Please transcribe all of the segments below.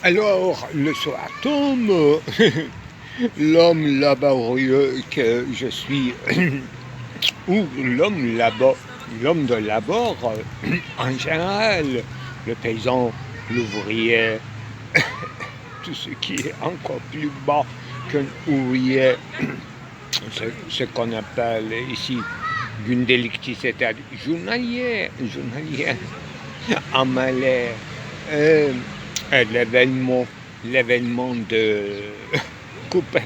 Alors, le soir tombe, l'homme laborieux que je suis, ou l'homme de labor, en général, le paysan, l'ouvrier, tout ce qui est encore plus bas qu'un ouvrier, ce qu'on appelle ici une délicticité journalière, amalé, euh, l'événement de couper,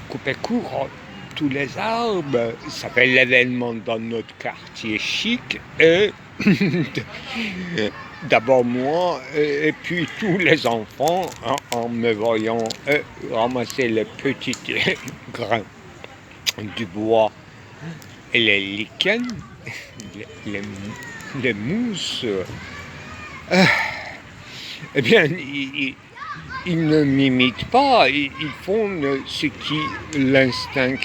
couper court tous les arbres, ça fait l'événement dans notre quartier chic, et d'abord moi, et puis tous les enfants, en me voyant ramasser les petits grains du bois et les lichens, les, les mousses, eh bien, ils ne m'imitent pas, ils font ce qui l'instinct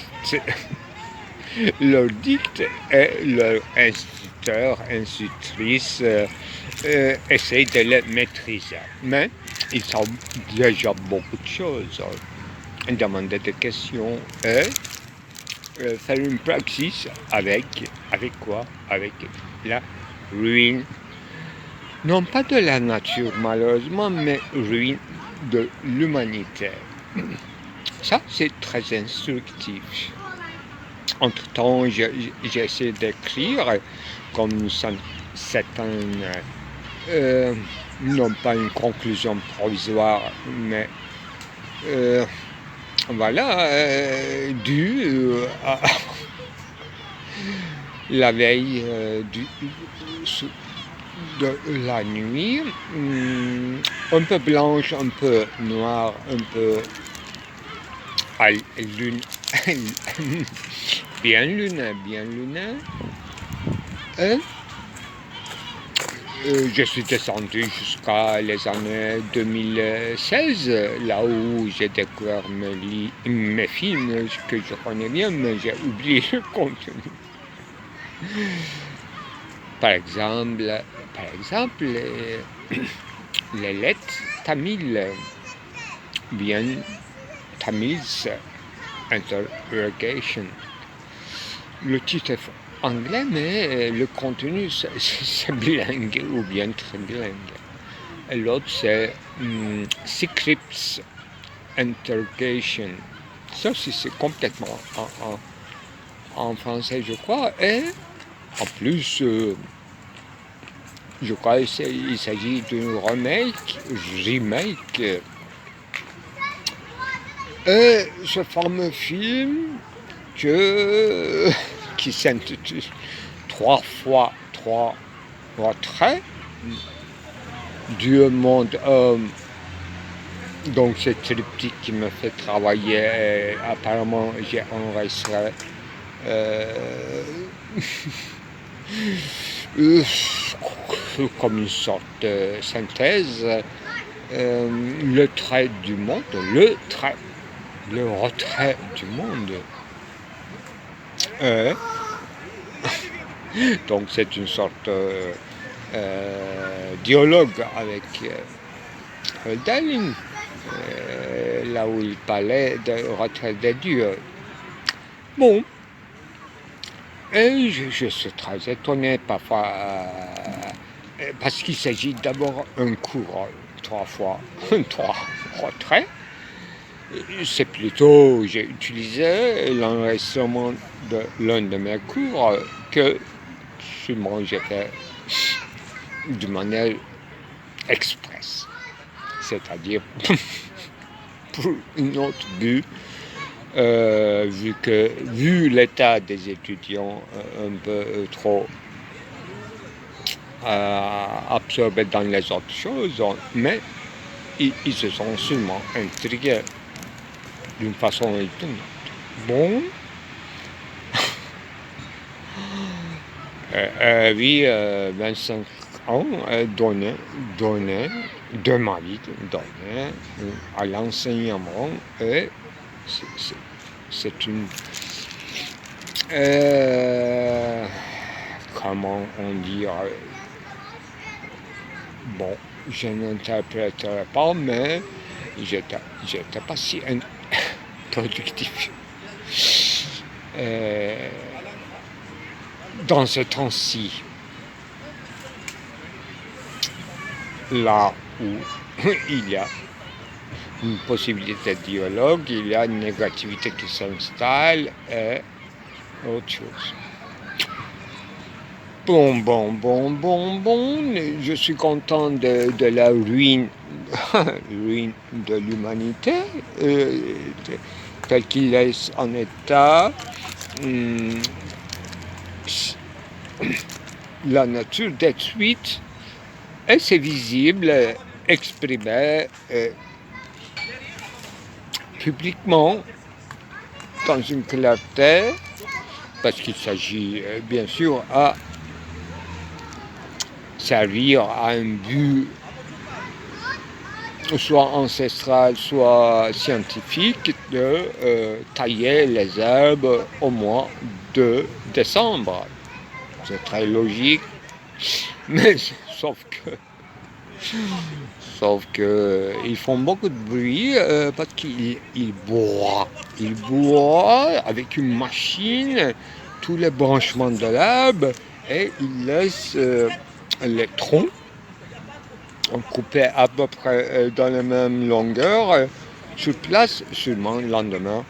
leur dicte et leur instituteur, institutrice essaye de les maîtriser. Mais ils savent déjà beaucoup de choses. Demander des questions et faire une praxis avec quoi? Avec la ruine. Non pas de la nature malheureusement, mais ruine de l'humanité. Ça, c'est très instructif. Entre-temps, j'essaie d'écrire comme c'est non pas une conclusion provisoire, mais voilà, dû à la veille de la nuit, un peu blanche, un peu noire, un peu à lune, bien lunaire. Et je suis descendu jusqu'à les années 2016, là où j'ai découvert mes films que je connais bien, mais j'ai oublié le contenu. Par exemple, les lettres tamiles, bien Tamils Interrogation. Le titre est anglais, mais le contenu c'est bilingue ou bien trilingue. Et l'autre c'est Secrets Interrogation. Ça aussi c'est complètement en français je crois. Et en plus, je crois qu'il s'agit d'un remake. Et ce fameux film qui s'intitule 3 fois 3 retraits, Dieu, monde, homme. Donc c'est triptyque qui me fait travailler. Et apparemment j'ai enregistré comme une sorte de synthèse, le trait du monde, le retrait du monde. Donc c'est une sorte dialogue avec Hölderlin, là où il parlait de retrait des dieux. Bon, et je suis très étonné parfois, parce qu'il s'agit d'abord d'un cours 3 fois 3 retraits. C'est plutôt, j'ai utilisé l'enregistrement de l'un de mes cours que sûrement j'ai fait de manière express, c'est-à-dire pour une autre but, vu l'état des étudiants un peu trop absorbés dans les autres choses, mais ils se sont sûrement intrigués d'une façon étonnante. Bon, oui, 25 ans donné de ma vie, donné à l'enseignement, et c'est une... comment on dit... bon, je n'interpréterai pas, mais j'étais pas si productif dans ce temps-ci, là où il y a une possibilité de dialogue, il y a une négativité qui s'installe et autre chose. Bon, je suis content de la ruine de l'humanité, tel qu'il est en état. La nature détruite, et c'est visible, exprimé publiquement dans une clarté, parce qu'il s'agit bien sûr à servir à un but soit ancestral, soit scientifique, de tailler les herbes au mois de décembre. C'est très logique, mais sauf que ils font beaucoup de bruit parce qu'ils boivent. Ils boivent avec une machine tous les branchements de l'herbe et ils laissent les troncs coupés à peu près dans la même longueur sur place. Seulement le lendemain,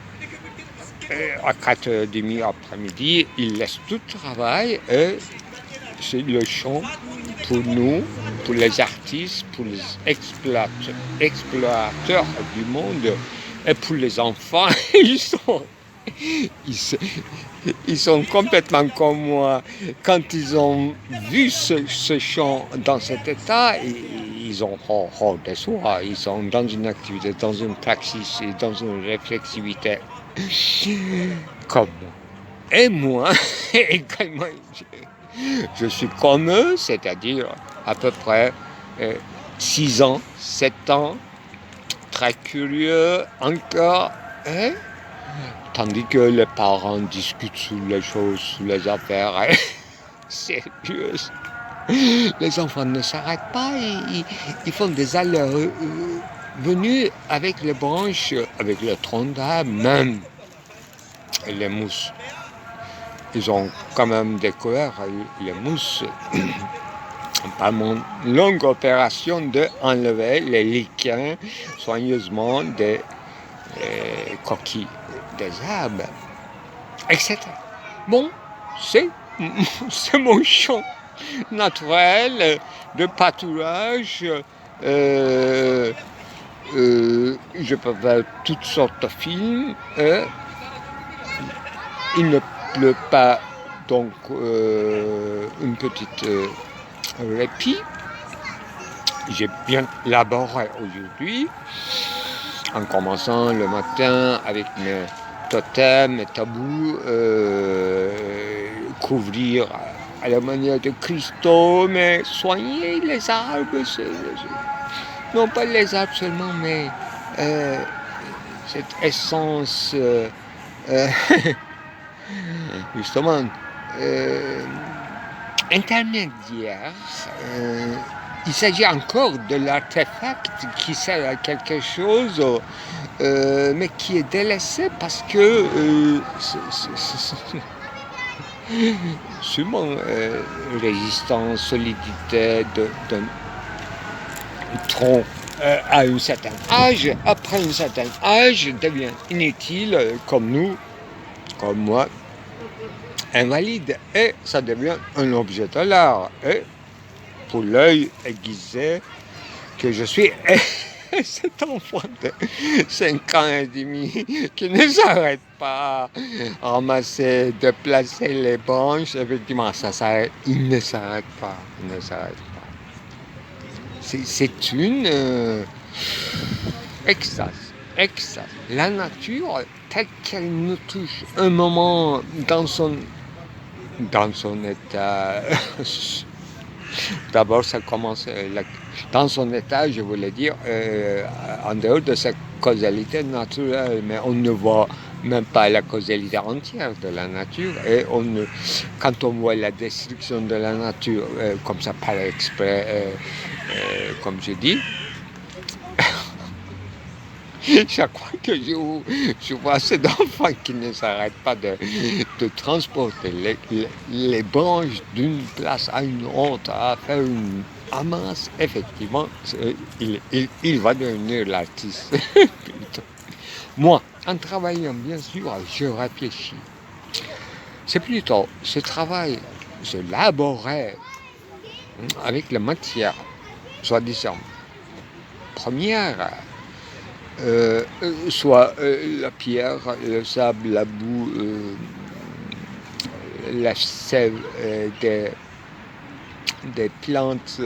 à 4h30 après-midi, ils laissent tout le travail et c'est le champ pour nous, pour les artistes, pour les explorateurs du monde et pour les enfants. Ils sont complètement comme moi. Quand ils ont vu ce champ dans cet état, ils ont horreur de soi. Ils sont dans une activité, dans une praxis, dans une réflexivité comme moi. Et moi, également, je suis comme eux, c'est-à-dire à peu près 6 ans, 7 ans, très curieux encore, tandis que les parents discutent sur les choses, sur les affaires sérieuses. Les enfants ne s'arrêtent pas, ils font des allers-venues avec les branches, avec le tronc d'arbre, même les mousses. Ils ont quand même découvert les mousses par mon longue opération d'enlever les lichens soigneusement des coquilles des arbres, etc. Bon, c'est mon champ naturel de pâturage. Je peux faire toutes sortes de films. Il ne pleut pas, donc une petite répit. J'ai bien laboré aujourd'hui, en commençant le matin avec mes totems, mes tabous, couvrir à la manière de cristaux, mais soigner les arbres, non pas les arbres seulement, mais cette essence justement intermédiaire. Il s'agit encore de l'artefact qui sert à quelque chose, mais qui est délaissé parce que sûrement résistance, solidité d'un tronc à un certain âge, après un certain âge, devient inutile, comme nous, comme moi, invalide, et ça devient un objet de l'art. Et pour l'œil aiguisé que je suis, cet enfant de 5 ans et demi qui ne s'arrête pas à ramasser, déplacer les branches, effectivement, ça s'arrête, il ne s'arrête pas, C'est une extase. La nature, telle qu'elle nous touche, un moment dans son état. D'abord, ça commence dans son état, je voulais dire, en dehors de sa causalité naturelle, mais on ne voit même pas la causalité entière de la nature. Et quand on voit la destruction de la nature, comme ça par exprès, comme je dis, chaque fois que je vois ces enfants qui ne s'arrêtent pas de transporter les branches d'une place à une autre, à faire une amasse, effectivement, il va devenir l'artiste. Moi, en travaillant, bien sûr, je réfléchis. C'est plutôt ce travail, ce laborer avec la matière, soi-disant première, soit la pierre, le sable, la boue, la sève des plantes,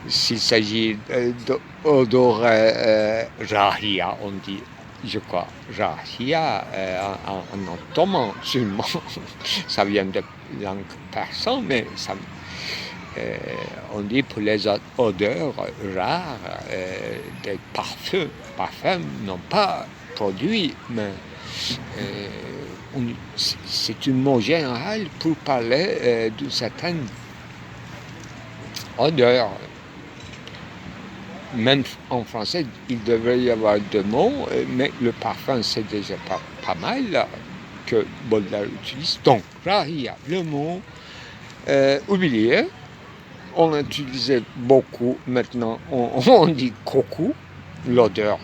s'il s'agit d'odeur rahia, on dit, je crois, rahia, en ottoman seulement, ça vient de langue persane, mais ça, on dit pour les odeurs rares, des parfums n'ont pas produit, mais c'est un mot général pour parler d'une certaine odeur. Même en français, il devrait y avoir deux mots, mais le parfum, c'est déjà pas mal que Baudelaire utilise. Donc, rahia, le mot oublié. On l'utilisait beaucoup, maintenant on dit coco, l'odeur.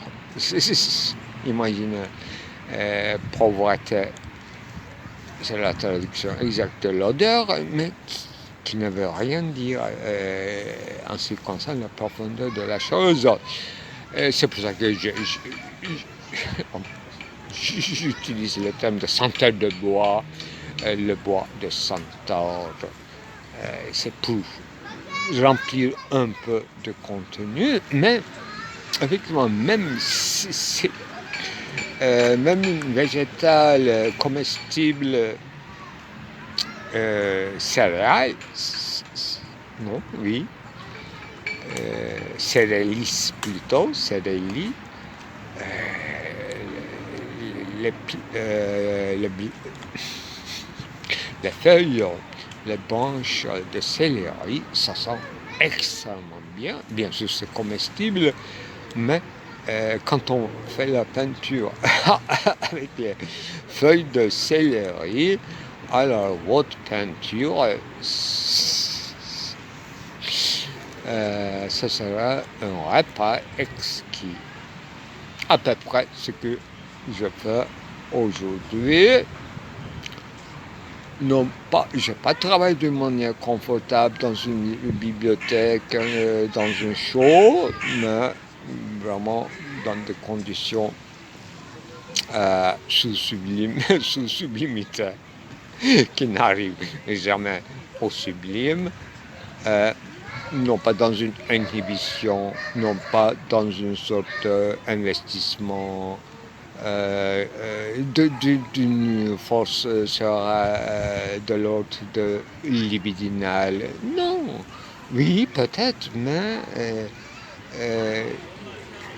Imaginez, pauvreté, c'est la traduction exacte de l'odeur, mais qui ne veut rien dire en ce qui concerne la profondeur de la chose. C'est pour ça que j'utilise le terme de senteur de bois, le bois de senteur. C'est pour remplir un peu de contenu, mais effectivement, même une végétale comestible céréale, non, oui, céréalis plutôt, céréalis, les feuilles, les branches de céleri, ça sent extrêmement bien. Bien sûr, c'est comestible, mais quand on fait la peinture avec les feuilles de céleri, alors votre peinture, ce sera un repas exquis. À peu près ce que je fais aujourd'hui. Non pas, je n'ai pas travaillé de manière confortable dans une bibliothèque, dans un show, mais vraiment dans des conditions sous sublimité, qui n'arrivent jamais au sublime, non pas dans une inhibition, non pas dans une sorte d'investissement d'une force sera de l'autre de libidinale. Non, oui, peut-être, mais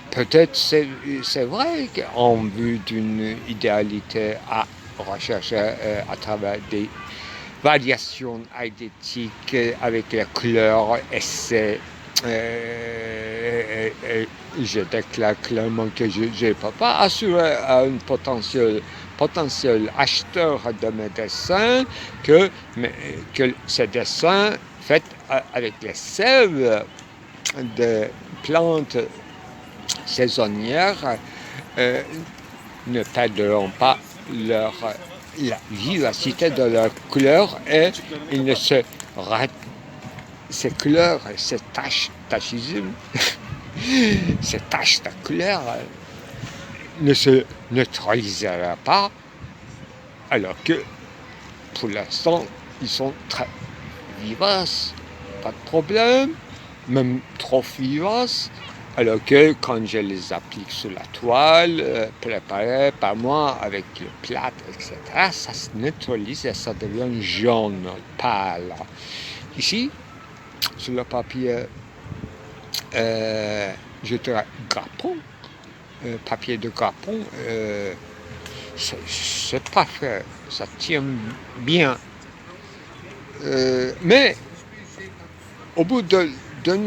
peut-être c'est vrai qu'en vue d'une idéalité à rechercher à travers des variations esthétiques avec les couleurs, essais. Je déclare clairement que je ne peux pas assurer à un potentiel acheteur de mes dessins que ces dessins faits avec les sèves de plantes saisonnières ne perdront pas la vivacité de leur couleur et ils ne se ces couleurs, ces tachisme, ces taches de couleur ne se neutralisera pas, alors que pour l'instant, ils sont très vivaces, pas de problème, même trop vivaces, alors que quand je les applique sur la toile, préparée par moi avec le plâtre, etc., ça se neutralise et ça devient jaune, pâle. Ici, sur le papier, je dirais grappon, papier de grappon, c'est parfait, ça tient bien. Mais au bout d'un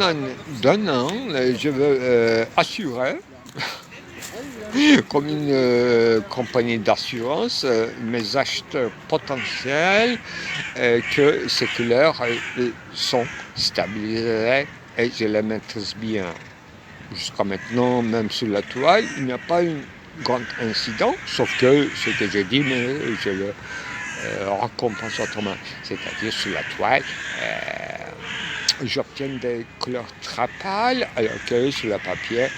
an, je veux assurer, comme une compagnie d'assurance, mes acheteurs potentiels, que ces couleurs sont stabilisées et je les maîtrise bien. Jusqu'à maintenant, même sur la toile, il n'y a pas eu grand incident, sauf que ce que j'ai dit, mais je le recompense autrement. C'est-à-dire sur la toile, j'obtiens des couleurs très pâles, alors que sur le papier,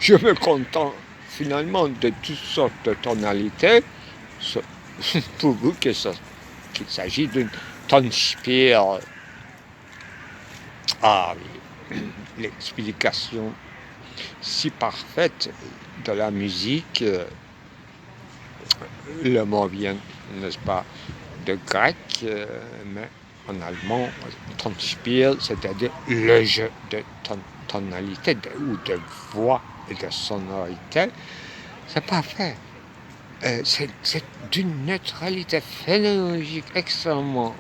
je me contente finalement de toutes sortes de tonalités, pourvu qu'il s'agit d'une Tonspiel. Ah oui, l'explication si parfaite de la musique, le mot vient, n'est-ce pas, de grec, mais en allemand, Tonspiel, c'est-à-dire le jeu de tonalité ou de voix et de sonorité, c'est parfait. C'est d'une neutralité phénoménologique extrêmement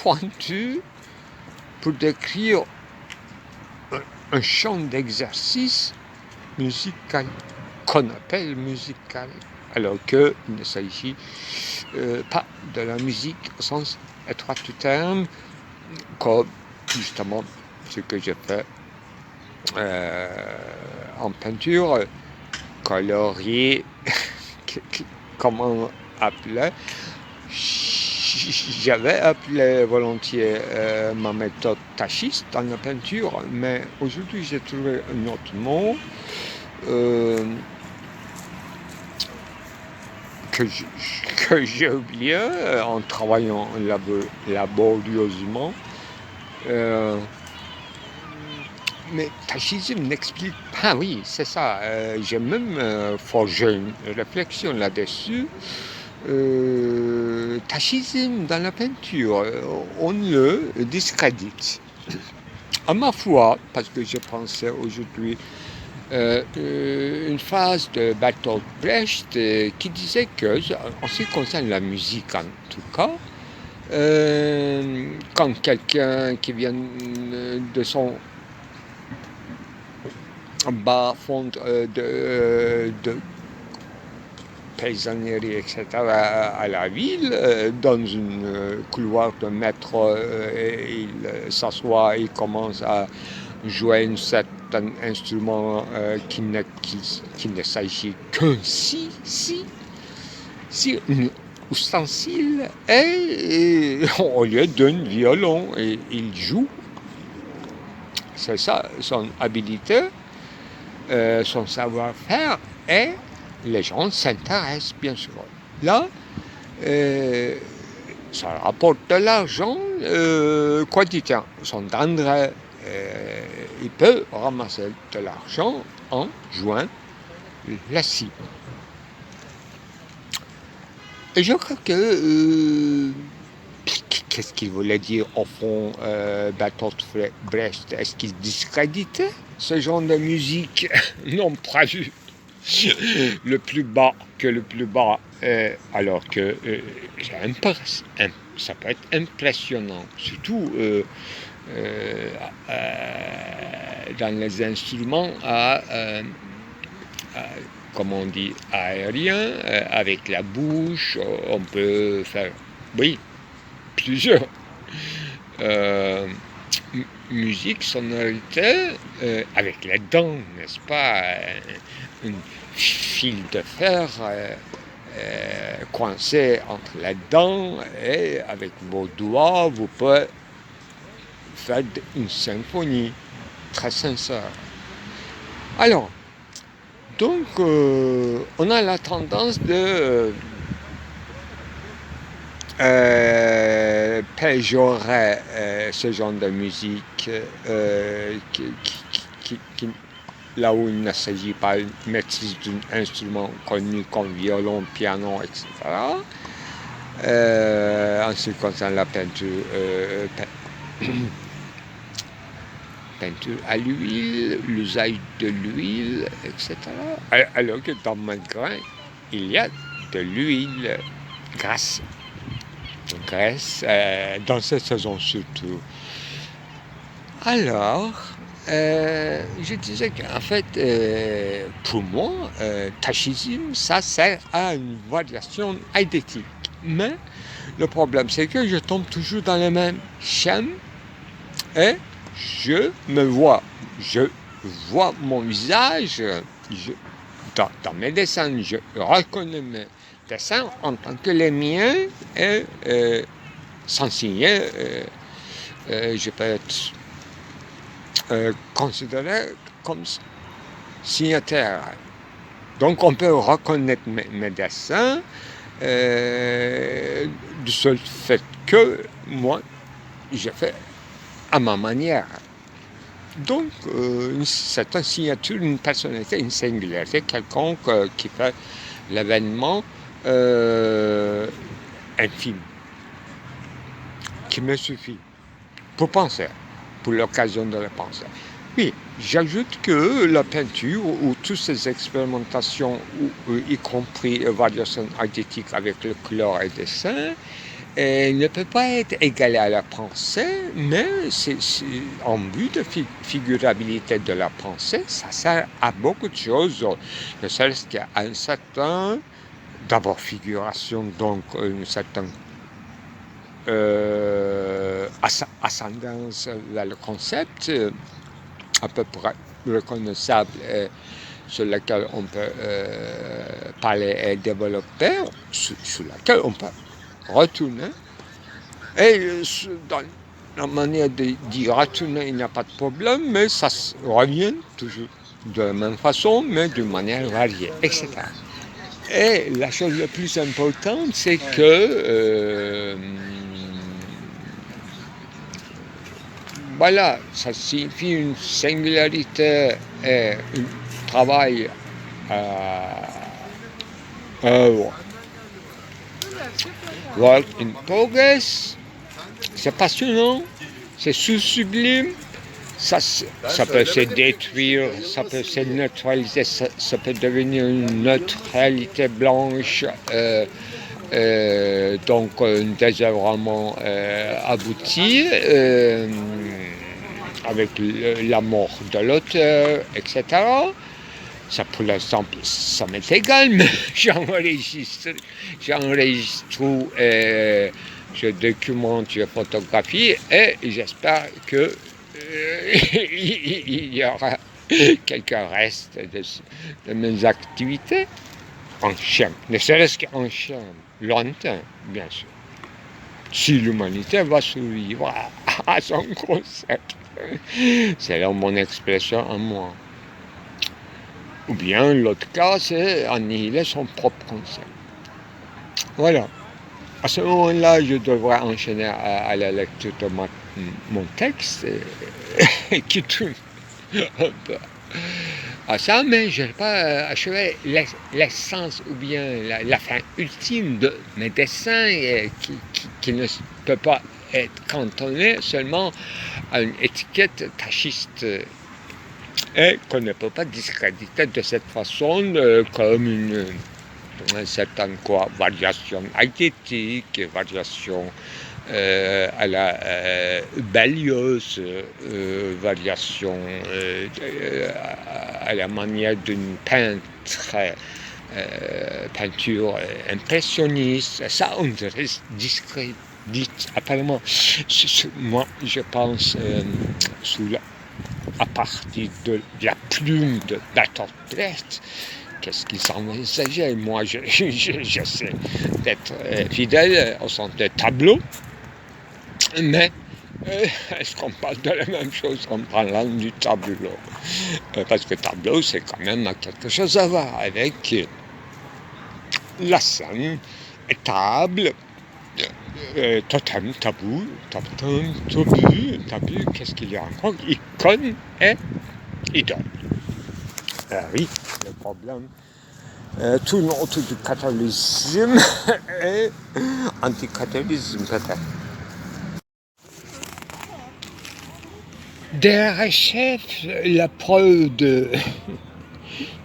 pointue pour décrire un champ d'exercice musical qu'on appelle musical, alors qu'il ne s'agit pas de la musique au sens étroit du terme, comme justement ce que je fais en peinture, colorier, comment appeler, j'avais appelé volontiers ma méthode tachiste dans la peinture, mais aujourd'hui j'ai trouvé un autre mot que j'ai oublié en travaillant laborieusement. Mais tachisme n'explique pas, oui, c'est ça. J'ai même forgé une réflexion là-dessus. Tachisme dans la peinture, on le discrédite. À ma foi, parce que je pensais aujourd'hui une phrase de Bertolt Brecht qui disait que, en ce qui concerne la musique en tout cas, quand quelqu'un qui vient de son bas fond de paysannerie, etc., à la ville, dans un couloir de métro, il s'assoit, il commence à jouer un certain instrument qui ne s'agit qu'un si un ustensile, et au lieu d'un violon, et il joue. C'est ça, son habilité, son savoir-faire, et les gens s'intéressent, bien sûr. Là, ça rapporte de l'argent quotidien. Son André, il peut ramasser de l'argent en jouant la scie. Et je crois que qu'est-ce qu'il voulait dire au fond, Bertolt Brecht? Est-ce qu'il discréditait ce genre de musique? Non, pas du le plus bas que le plus bas, alors que ça peut être impressionnant, surtout dans les instruments comment on dit, aériens, avec la bouche, on peut faire, oui, plusieurs musique, sonorité, avec les dents, n'est-ce pas, un fil de fer coincé entre les dents, et avec vos doigts, vous pouvez faire une symphonie très sincère. Alors, donc, on a la tendance de péjorer ce genre de musique là où il ne s'agit pas de maîtrise d'un instrument connu comme violon, piano, etc. En ce qui concerne la peinture, peinture à l'huile, l'usage de l'huile, etc. Alors que dans mon grain, il y a de l'huile grasse. Dans cette saison surtout. Alors, je disais qu'en fait, pour moi, tachisme, ça sert à une variation eidetique. Mais le problème, c'est que je tombe toujours dans le même schéma et je vois mon visage, dans mes dessins, je reconnais mes dessins en tant que les miens et sans signer, je peux être considéré comme signataire. Donc on peut reconnaître mes dessins du seul fait que moi, j'ai fait à ma manière. Donc, c'est une signature, une personnalité, une singularité quelconque qui fait l'événement infime, qui me suffit pour penser, pour l'occasion de le penser. Oui, j'ajoute que la peinture ou toutes ces expérimentations, y compris variation artistique avec le couleur et le dessin, ne peut pas être égalée à la pensée, mais c'est en vue de figurabilité de la pensée, ça sert à beaucoup de choses, ne serait-ce qu'à un certain, d'abord figuration, donc une certaine ascendance vers le concept, à peu près reconnaissable sur lequel on peut parler et développer, sur lequel on peut retourner. Et dans la manière d'y retourner, il n'y a pas de problème, mais ça revient toujours de la même façon, mais d'une manière variée, etc. Et la chose la plus importante, c'est que voilà, ça signifie une singularité et un travail work in progress. C'est passionnant, c'est sublime, ça peut se détruire, ça peut se neutraliser, ça peut devenir une neutralité blanche, donc un désœuvrement abouti, avec la mort de l'auteur, etc. Ça, pour l'exemple, ça m'est égal, mais j'enregistre tout, je documente, je photographie, et j'espère que il y aura quelques restes de mes activités en chaîne, ne serait-ce qu'en chaîne, lointain, bien sûr. Si l'humanité va survivre à son concept, c'est là mon expression à moi. Ou bien l'autre cas, c'est annihiler son propre concept. Voilà. À ce moment-là, je devrais enchaîner à la lecture de mon texte, qui tourne un peu à ça, mais je n'ai pas achevé l'essence ou bien la fin ultime de mes dessins qui ne peut pas être cantonné seulement à une étiquette tachiste et qu'on ne peut pas discréditer de cette façon comme une certaine variation esthétique, variation à la Berlioz, variation à la manière d'une peinture impressionniste. Ça, on discrédite apparemment. Moi, je pense à partir de la plume de Bertolt Brecht. Qu'est-ce qu'il s'envisageait? Moi, j'essaie d'être fidèle au sens de tableau, mais est-ce qu'on parle de la même chose en parlant du tableau? Parce que tableau, c'est quand même quelque chose à voir avec la scène, table, totem, tabou, tabu, qu'est-ce qu'il y a encore? Icône et idole. Oui, le problème tourne autour du catholicisme et anticatholicisme peut-être. DRHF, la preuve de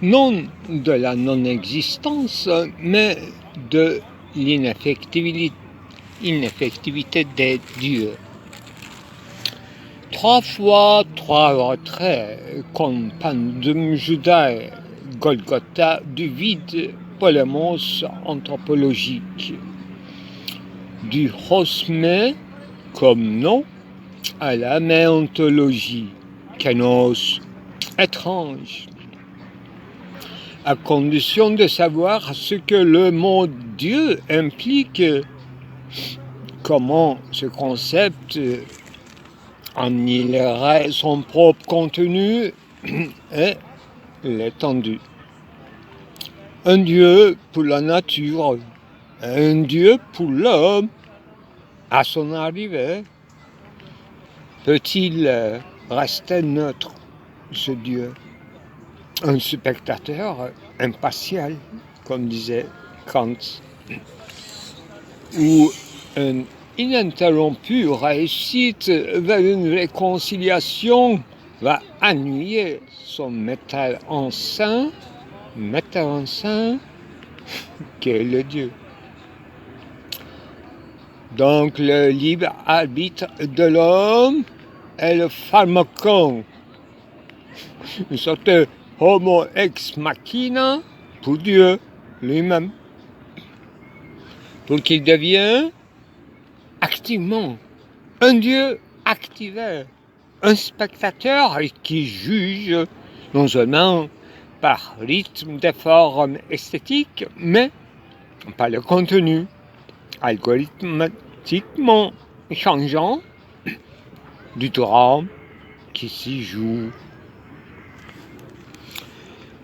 non de la non-existence, mais de l'ineffectivité des dieux. 3 fois 3 retraits, comme Pandum Judae, Golgotha du vide, polémos anthropologique. Du hosme comme nom à la méontologie, kénos étrange, à condition de savoir ce que le mot Dieu implique, comment ce concept annihilerait son propre contenu et l'étendue. Un Dieu pour la nature, un Dieu pour l'homme, à son arrivée, peut-il rester neutre, ce Dieu? Un spectateur impartial, comme disait Kant, ou une ininterrompue réussite vers une réconciliation va annuler son metteur en scène, qui est le Dieu. Donc le libre arbitre de l'homme est le pharmacon, une sorte de homo ex machina pour Dieu lui-même, pour qu'il devienne activement un Dieu activé, un spectateur qui juge non seulement par rythme des formes esthétiques, mais par le contenu algorithmiquement changeant du drame qui s'y joue.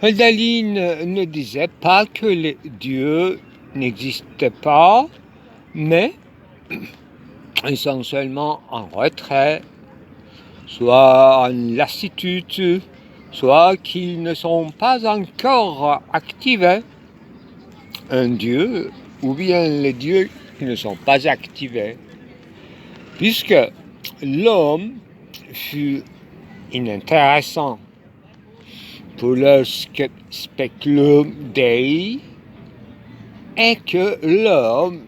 Hölderlin ne disait pas que les dieux n'existaient pas, mais ils sont seulement en retrait, soit en lassitude, soit qu'ils ne sont pas encore activés. Un dieu, ou bien les dieux qui ne sont pas activés, puisque l'homme fut inintéressant pour leur speculum Dei, et que l'homme,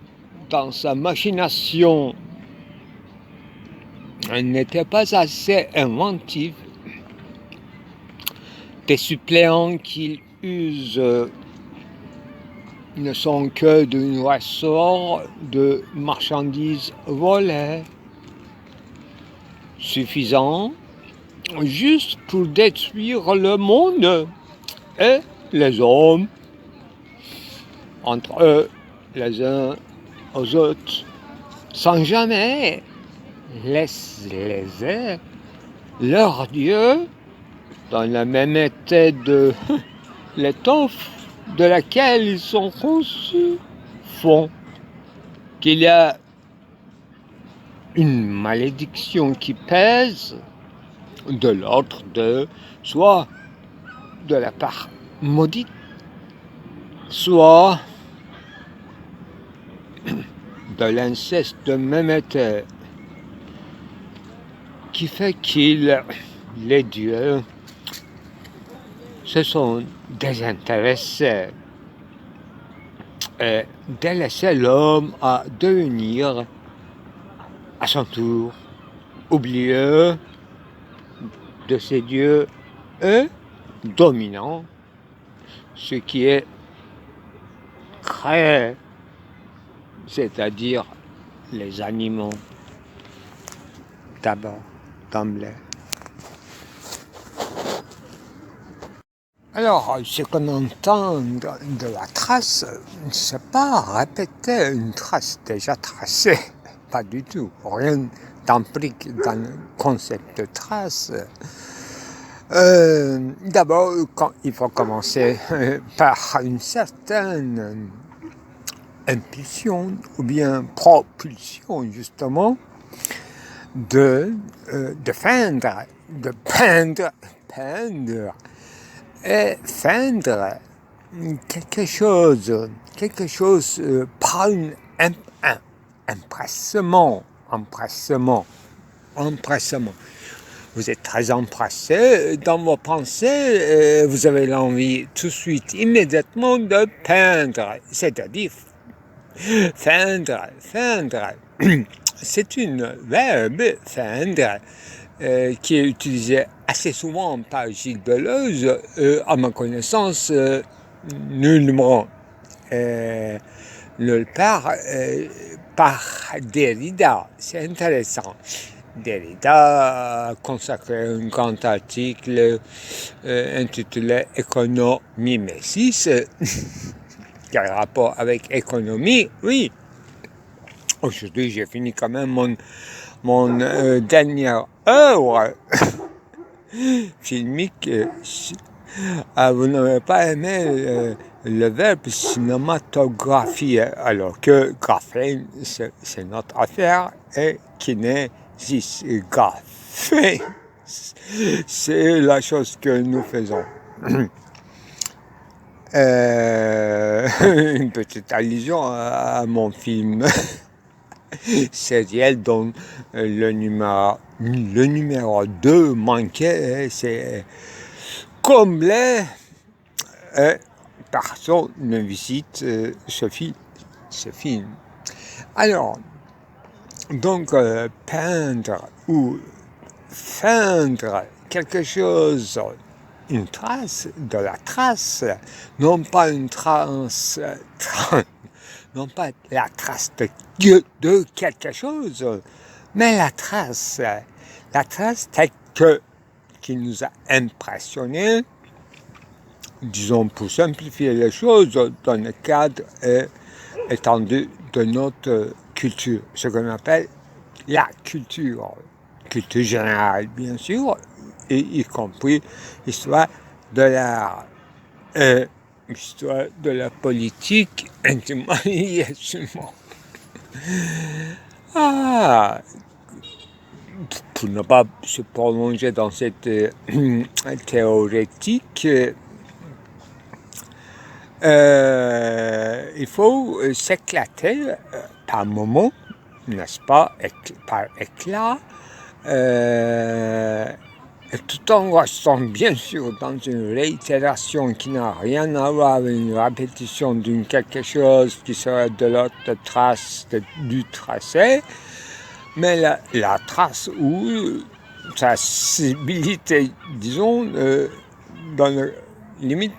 dans sa machination, n'était pas assez inventif. Des suppléants qu'il use ne sont que d'un ressort de marchandises volées, suffisant juste pour détruire le monde et les hommes entre eux, les uns aux autres, sans jamais laisser leur Dieu dans la même état de l'étoffe de laquelle ils sont conçus, font qu'il y a une malédiction qui pèse de l'ordre de soit de la part maudite, soit de l'inceste de Méméthée, qui fait qu'ils, les dieux, se sont désintéressés et délaissé l'homme à devenir à son tour oublieux de ses dieux et dominant ce qui est créé, c'est-à-dire les animaux d'abord, d'emblée. Alors, ce qu'on entend de la trace, c'est pas répéter une trace déjà tracée, pas du tout, rien d'empirique dans le concept de trace. D'abord, il faut commencer par une certaine impulsion ou bien propulsion justement de feindre, de peindre et feindre quelque chose par un empressement. vous êtes très empressé dans vos pensées, vous avez l'envie tout de suite, immédiatement de peindre, c'est-à-dire feindre. C'est une verbe, feindre, qui est utilisé assez souvent par Gilles Deleuze, à ma connaissance, nullement nulle part par Derrida. C'est intéressant. Derrida a consacré un grand article intitulé Économie-Messis, qui a un rapport avec économie, oui. Aujourd'hui, j'ai fini quand même mon dernière œuvre filmique. Vous n'avez pas aimé le verbe cinématographie, alors que graphène, c'est notre affaire et kinésis. Graphène, c'est la chose que nous faisons. Une petite allusion à mon film sériel dont le numéro 2 manquait, c'est comblé par son visite ce film. Alors, donc peindre ou feindre quelque chose, une trace, de la trace, non pas une trace, non pas la trace de quelque chose, mais la trace telle que qui nous a impressionnés, disons pour simplifier les choses, dans le cadre étendu de notre culture, ce qu'on appelle la culture générale bien sûr, et y compris l'histoire de l'art, l'histoire de la politique intimement liée sûrement. Pour ne pas se prolonger dans cette théorétique, il faut s'éclater par moments, n'est-ce pas, par éclat, tout en restant bien sûr dans une réitération qui n'a rien à voir avec une répétition d'une quelque chose qui serait de l'autre trace du tracé, mais la trace ou sa civilité, disons, dans la limite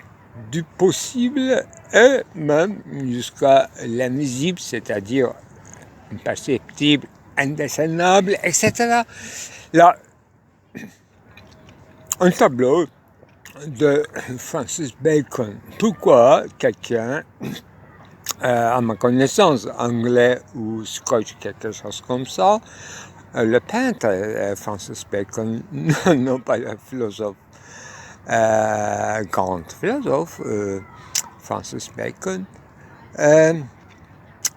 du possible et même jusqu'à l'invisible, c'est-à-dire imperceptible, indécennable, etc. Là, un tableau de Francis Bacon. Pourquoi quelqu'un, à ma connaissance, anglais ou scotch, quelque chose comme ça, le peintre Francis Bacon, non pas le philosophe, grand philosophe Francis Bacon,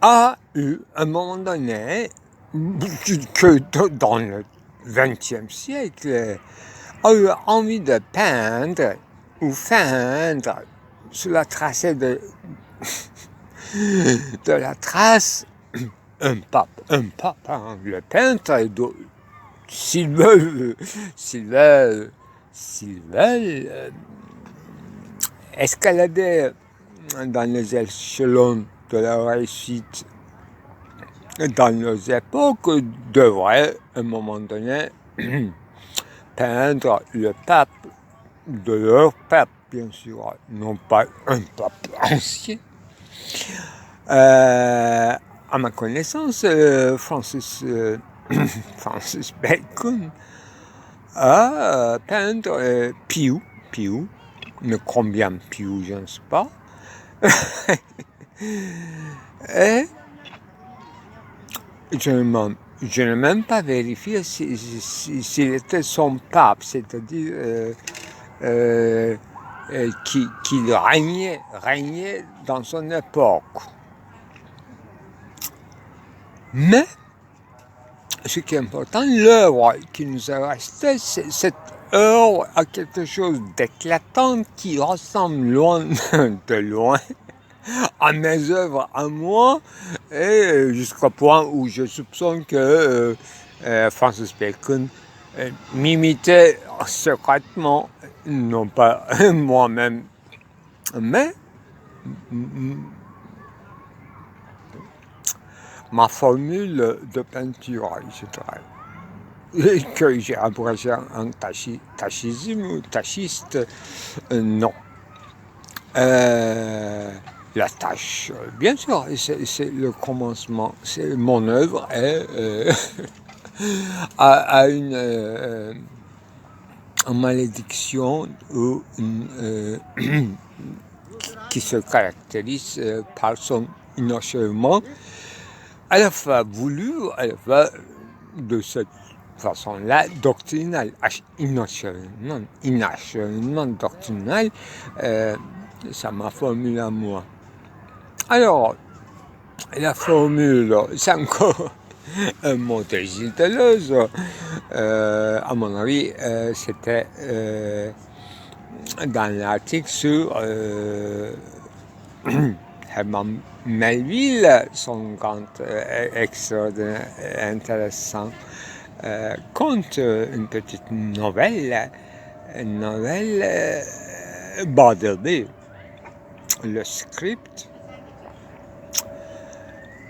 a eu à un moment donné, que dans le XXe siècle, a eu envie de peindre ou feindre sur la tracée de la trace un pape, hein, le peintre, s'ils veulent escalader dans les échelons de la réussite dans nos époques, devraient à un moment donné peindre le pape de leur pape, bien sûr, non pas un pape ancien. À ma connaissance, Francis Bacon a peindre Piou, mais combien Piou, je ne sais pas. Et je n'ai même pas vérifié s'il était son pape, c'est-à-dire qu'il régnait dans son époque. Mais, ce qui est important, l'œuvre qui nous est restée, cette œuvre a quelque chose d'éclatant qui ressemble de loin à mes œuvres à moi, et jusqu'au point où je soupçonne que Francis Bacon m'imiter secrètement, non pas moi-même, mais ma formule de peinture, je dirais, que j'ai abrégé en tachisme ou tachiste, non. La tâche, bien sûr, c'est le commencement. Mon œuvre a une malédiction ou qui se caractérise par son inachèvement, à la fois voulu, à la fois de cette façon-là, doctrinale, inachèvement doctrinal, c'est ma formule à moi. Alors, la formule, c'est encore un mot de Gilles Deleuze. À mon avis, c'était dans l'article sur Herman Melville, son grand extraordinaire intéressant conte, une petite novelle Bartleby, le script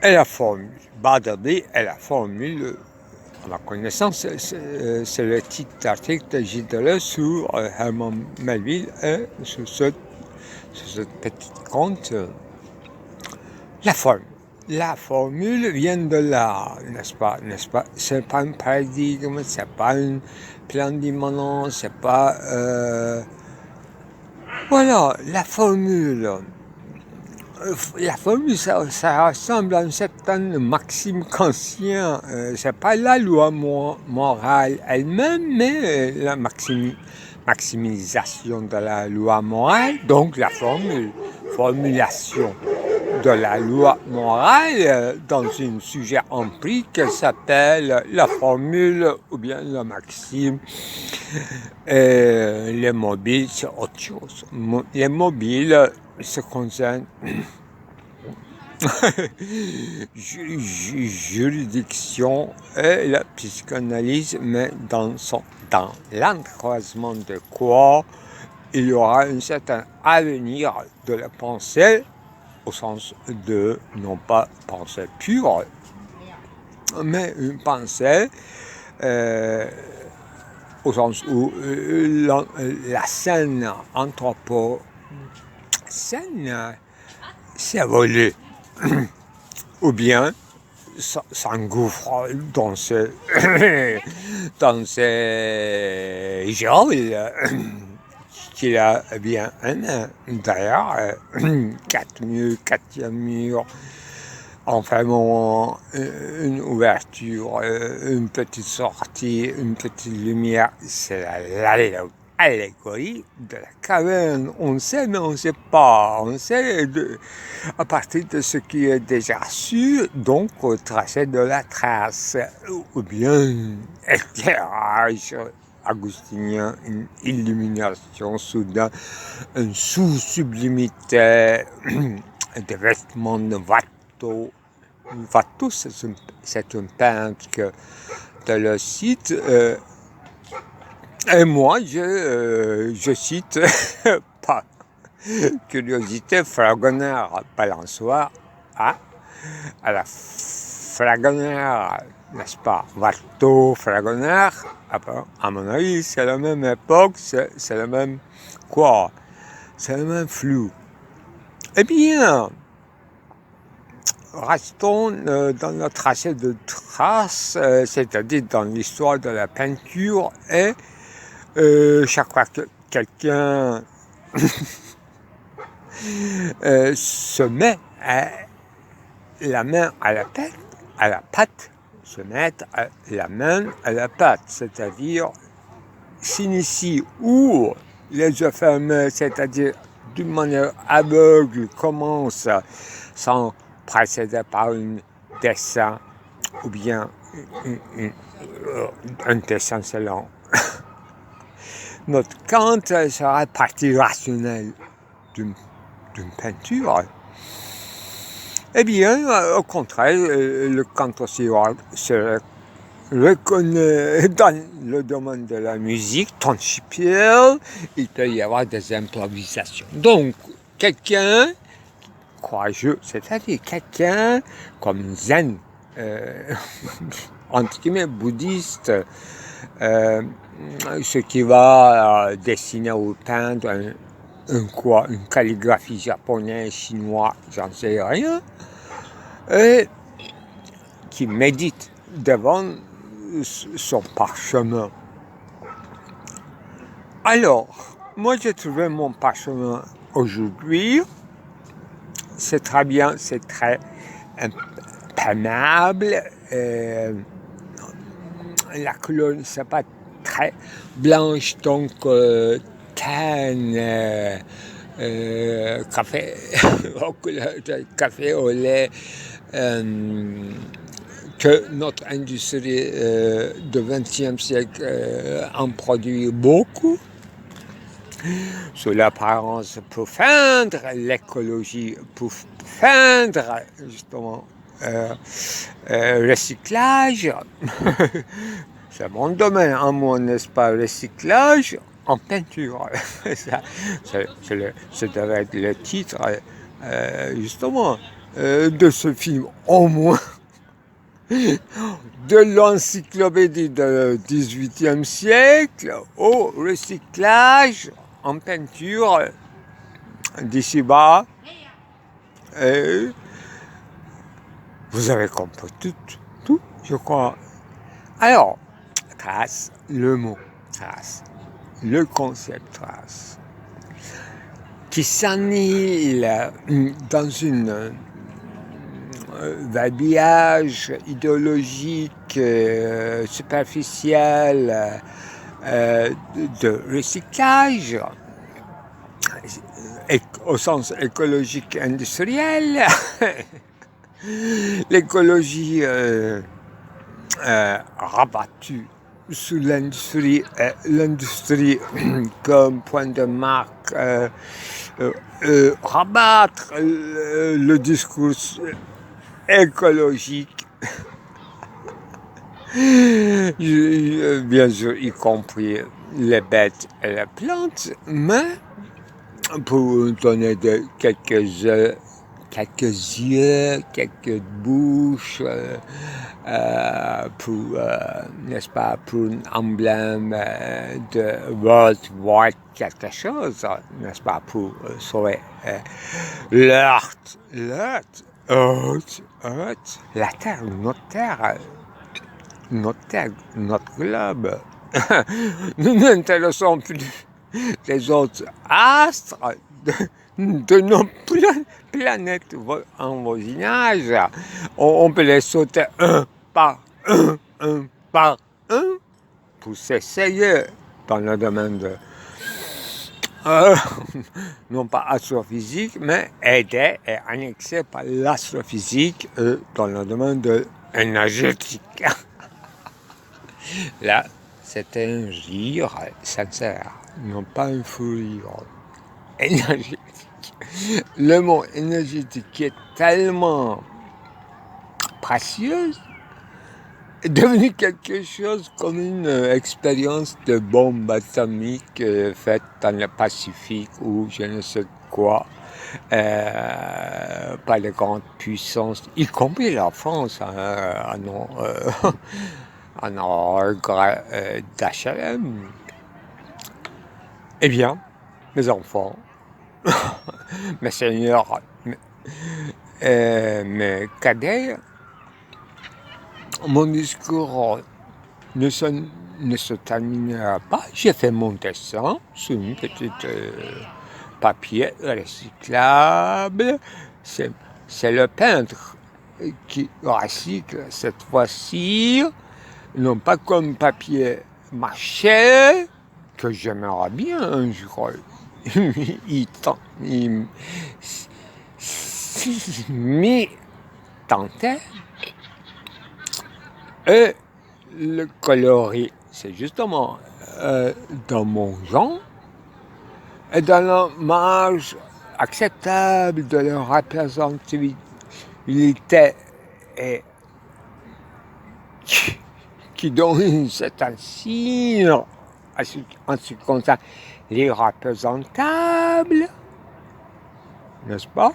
et la formule. Bartleby et la formule, à ma connaissance, c'est le titre d'article de Gilles Deleuze sur Herman Melville et sur ce petit conte. La formule. La formule vient de là, n'est-ce pas? C'est pas un paradigme, c'est pas un plan d'immanence, c'est pas... Voilà, la formule. La formule, ça ressemble à une certaine maxime kantien. C'est pas la loi morale elle-même, mais la maximisation de la loi morale, donc la formulation de la loi morale dans un sujet empirique s'appelle la formule ou bien la maxime. Les mobiles, c'est autre chose. Les mobiles se concernent juridiction et la psychanalyse, mais dans l'encroisement de quoi il y aura un certain avenir de la pensée, au sens de, non pas pensée pure, mais une pensée au sens où la scène anthropocène s'évolue, ou bien s'engouffre dans ces geôles qu'il a bien d'ailleurs, 4e mur, enfin une ouverture, une petite sortie, une petite lumière, c'est l'allégorie de la caverne. On sait, mais on ne sait pas. On sait à partir de ce qui est déjà su, donc tracer de la trace, ou bien éclairage augustinien, une illumination soudain, une sous-sublimité, des vêtements de Watteau. Watteau, c'est un peintre que le cite. Et moi, je cite, par curiosité, Fragonard, balançoire, à la Fragonard, n'est-ce pas? Watteau, Fragonard, à mon avis, c'est la même époque, c'est le même quoi? C'est le même flou. Eh bien, restons dans le tracé de traces, c'est-à-dire dans l'histoire de la peinture, et chaque fois que quelqu'un se met la main à la pâte, se mettre la main à la pâte, c'est-à-dire s'initie ou les yeux fermés, c'est-à-dire d'une manière aveugle, commence sans précéder par un dessin ou bien un dessin selon notre Kant sera partie rationnelle d'une peinture. Eh bien, au contraire, le Kant aussi serait reconnaît dans le domaine de la musique tangible, il peut y avoir des improvisations. Donc, quelqu'un courageux, c'est-à-dire quelqu'un comme zen, entre guillemets bouddhiste, ce qui va dessiner ou peindre une calligraphie japonaise, chinois, j'en sais rien, et qui médite devant son parchemin. Alors, moi j'ai trouvé mon parchemin aujourd'hui, c'est très bien, c'est très imperméable, la couleur c'est pas très blanche, donc café, café au lait, que notre industrie du XXe siècle en produit beaucoup. Sous l'apparence pour feindre l'écologie, pour feindre justement recyclage. C'est mon domaine, en moi, n'est-ce pas, recyclage en peinture. Ça devrait être le titre, justement, de ce film, au moins, de l'encyclopédie du XVIIIe siècle au recyclage en peinture d'ici bas. Et vous avez compris tout, je crois. Alors, trace, le mot trace, le concept trace, qui s'annihile dans une habillage idéologique superficiel de recyclage, au sens écologique industriel. L'écologie rabattue sous l'industrie comme point de marque, rabattre le discours écologique, bien sûr y compris les bêtes et les plantes, mais pour donner quelques yeux, quelques bouches, pour, n'est-ce pas, pour un emblème de World Wide quelque chose, n'est-ce pas, pour sauver l'Earth, la Terre, notre globe. Nous n'intéressons plus les autres astres de nos planètes en voisinage. On peut les sauter un par un pour s'essayer dans le domaine de non pas astrophysique, mais aidé et annexé par l'astrophysique dans le domaine de énergétique. Là, c'est un rire sincère, non pas un fou rire énergétique. Le mot énergétique est tellement précieux, est devenu quelque chose comme une expérience de bombe atomique faite dans le Pacifique ou je ne sais quoi, par les grandes puissances, y compris la France, en regret d'HLM. Eh bien, mes enfants, mes seigneurs, mes cadets, mon discours ne se terminera pas. J'ai fait mon dessin sur une petite papier recyclable. C'est le peintre qui recycle cette fois-ci, non pas comme papier mâché, que j'aimerais bien un jour. Il m'y tentait. Et le coloris, c'est justement dans mon genre et dans la marge acceptable de la représentativité et qui qui donne une certaine signe en ce qui concerne les représentables, n'est-ce pas?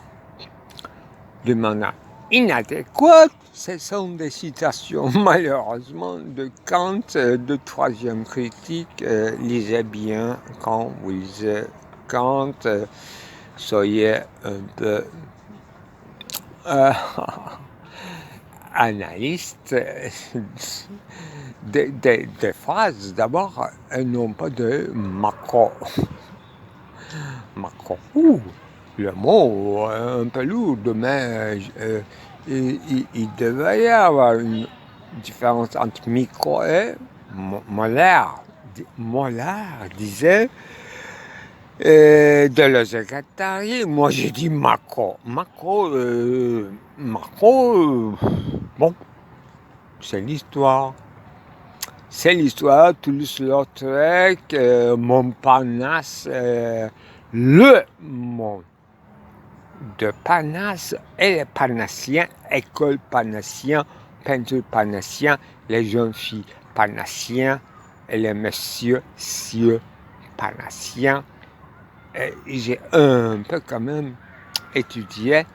De manière inadéquate, ce sont des citations malheureusement de Kant, de troisième critique. Lisez bien quand vous lisez Kant, soyez un peu analyste des phrases. D'abord, elles n'ont pas de macro. Macro. Le mot un peu lourd, mais il devait y avoir une différence entre micro et molaire. Molaire disait de la secrétaire. Moi j'ai dit macro. Macro, bon, c'est l'histoire. C'est l'histoire, Toulouse-Lautrec, Montparnasse, le monde de Parnasse et les Parnassiens, école parnassien, peinture parnassien, les jeunes filles parnassiens et les messieurs parnassiens. J'ai un peu quand même étudié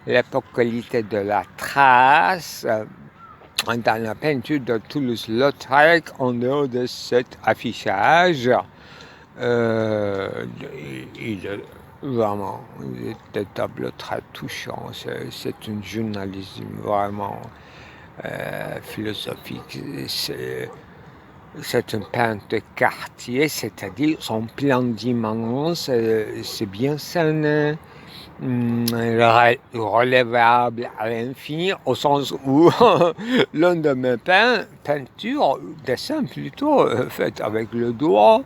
l'épocalité de la trace dans la peinture de Toulouse-Lautrec en dehors de cet affichage. Vraiment, des tableaux très touchants. C'est un journalisme vraiment philosophique. C'est un peintre de quartier, c'est-à-dire son plan d'immanence, c'est bien cerné, relevable à l'infini, au sens où l'un de mes peintures, dessins plutôt, fait avec le doigt,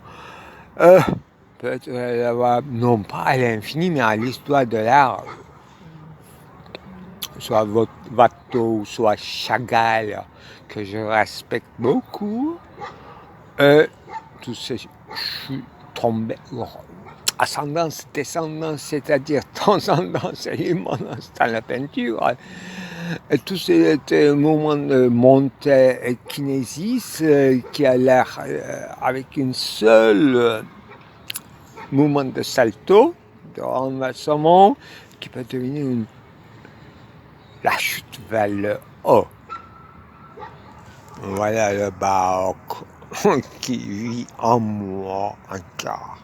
peut être relevable, non pas à l'infini, mais à l'histoire de l'art. Soit Watteau, soit Chagall, que je respecte beaucoup. Tous ces je suis tombé, ascendance, descendance, c'est-à-dire transcendance et immanence dans la peinture. Et tous ces moments de montée et kinésis qui a l'air avec une seule mouvement de salto, de renversement, qui peut devenir la chute vers le haut. Voilà le baroque qui vit en moi encore.